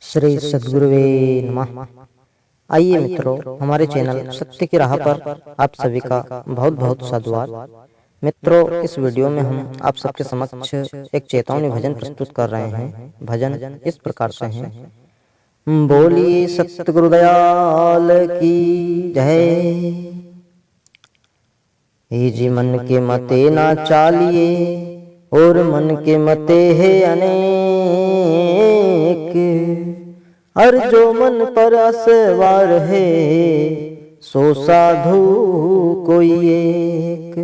श्री सद्गुरुवे नमः। आइए मित्रों, हमारे चैनल सत्य की राह पर आप सभी का बहुत बहुत साधुवाद। मित्रों, इस वीडियो में हम आप सबके समक्ष एक चेतावनी भजन प्रस्तुत कर रहे हैं। भजन इस प्रकार से है। बोलिए सतगुरुदयाल की जय। हे जी मन के मते ना चालिए और मन के मते है अनेक, हर जो मन पर असवार है सो साधु कोई एक।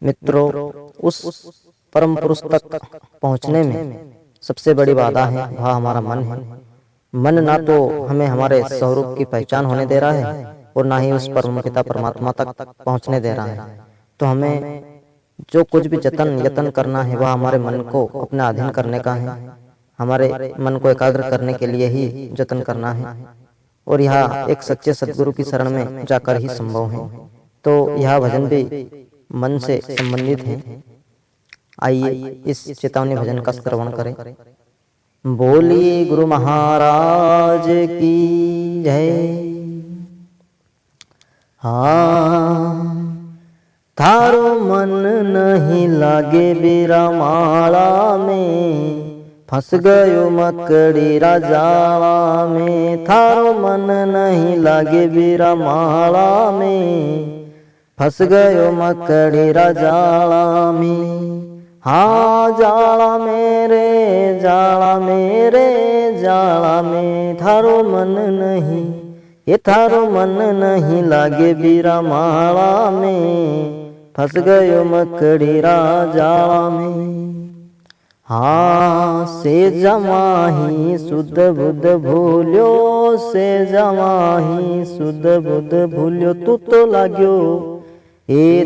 मित्रों, उस परम पुरुष तक पहुंचने में सबसे बड़ी बाधा है वह हमारा मन है। मन ना तो हमें हमारे स्वरूप की पहचान होने दे रहा है और ना ही उस परम पिता परमात्मा तक पहुंचने दे रहा है। तो हमें जो कुछ भी यतन करना है वह हमारे मन को अपने अधीन करने का है। हमारे मन को एकाग्र करने के लिए ही यत्न करना है और यह एक सच्चे सद्गुरु की शरण में जाकर ही संभव है। तो यह भजन भी मन से संबंधित है। आइए इस चेतावनी भजन का श्रवण करें। बोलिए गुरु महाराज की जय। हाँ, थारो मन नहीं लागे बिरमाला में, फंस गयो मकड़ी राजाला में। थारो मन नहीं लागे बिरमाला में, फंस गयो मकड़ी राजाला में। हाँ, जाला मेरे जाला में थारो मन नहीं, ये थारो मन नहीं लागे बिरमाला में, फंस गयो मकड़ी राजाला में। हाँ, से जमाही शुद्ध बुद्ध भूल्यो, से जमाही शुद्ध बुद्ध भूल्यो। तू तो लाग्यो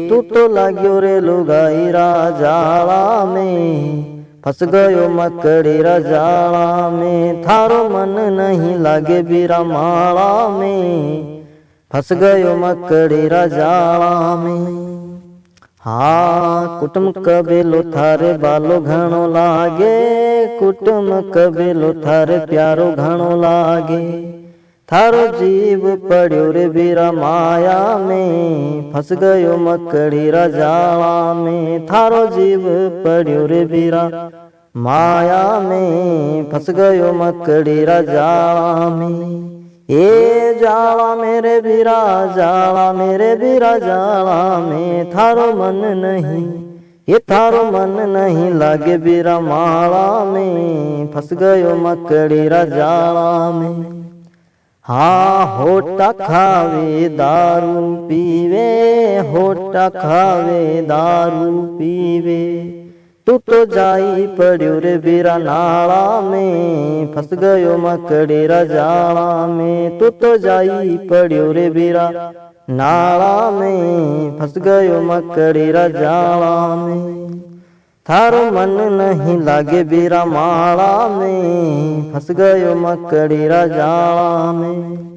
तू तो लाग्यो रे लुगाई राजाला में, फंस गयो मकड़ी राजाला में। थारो मन नहीं लागे बिरमाला में, फंस गयो मकड़ी राजाला में। हाँ, कुटुम कबेलो थारे बालो घणो लागे, कुटुम कबेलो थारे प्यारो घणो लागे। थारो जीव पड़्यो रे बिरमाया में, फंस गयो मकड़ी राजाला में। थारो जीव पड़्यो रे बिरमाया में, फंस गयो मकड़ी राजाला में। ये जाला मेरे बिरा जाला में, थारो मन नहीं, ये थारो मन नहीं लागे बिरमाला में, फंस गयो मकड़ी राजाला में। हाँ, होटा खावे दारू पीवे, होटा खावे दारू पीवे। तू तो जाई पड़्यो रे बिरनाला में, फंस गयो मकड़ी राजाला में। तू तो जाई पड़्यो रे बिरनाला में, फंस गयो मकड़ी राजाला में। थारो मन नहीं लागे बिरमाला में, फंस गयो मकड़ी राजाला में।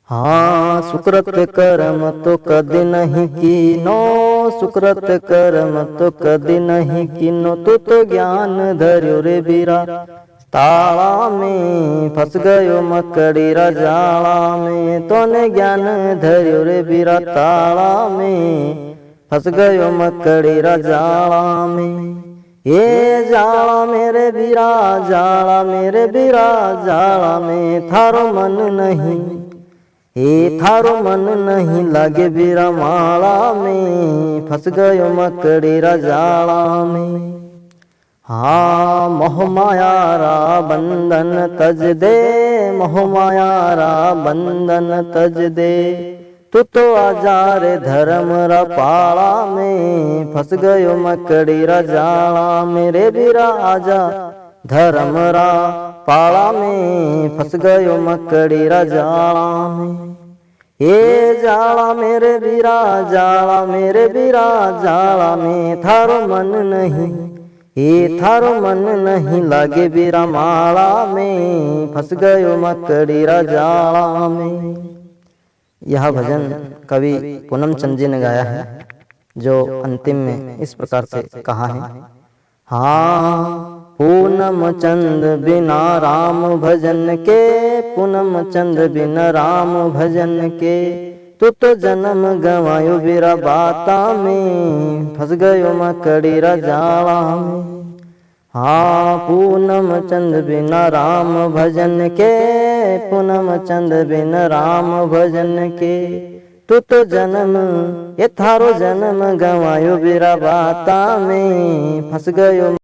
हाँ, सुकृत कर्म तो कदी नहीं कीनो, सुकृत कर्म तो कदी नहीं कीनो। तू तो ज्ञान धर्यो रे बिरा ताला में, फंस गयो मकड़ी राजाला में। तोने ज्ञान धर्यो रे बिरा ताला में, फंस गयो मकड़ी राजाला में। ये जाला मेरे बिरा जाला में, थारो मन नहीं, ये थारो मन नहीं लागे बिरमाला में, फंस गयो मकड़ी राजाला में। हाँ, मोह माया रा बंधन तज दे, मोह माया रा बंधन तज दे। तू तो आजा रे धर्म रा पाला में, फंस गयो मकड़ी राजाला मेरे बिरा। आजा धर्म रा पाला में, फंस गयो मकड़ी राजाला में। ये जाला मेरे बिरा जाला में, थारो मन नहीं, ये थारो मन नहीं लागे बिरमाला में, फंस गयो मकड़ी राजाला में। यह भजन कवि पूनम चंद जी ने गाया है, जो अंतिम में इस प्रकार से कहा है। हाँ, पूनम चंद बिना राम भजन के, पूनम चंद बिना राम भजन के, तू तो जन्म गवायो बिरा बाता में, फंस गयो मकड़ी रजावा में। हाँ पूनम चंद बिना राम भजन के, पूनम चंद बिना राम भजन के, तू तो जन्म ये थारो जन्म गवायो बिरा बाता में, फंस गयो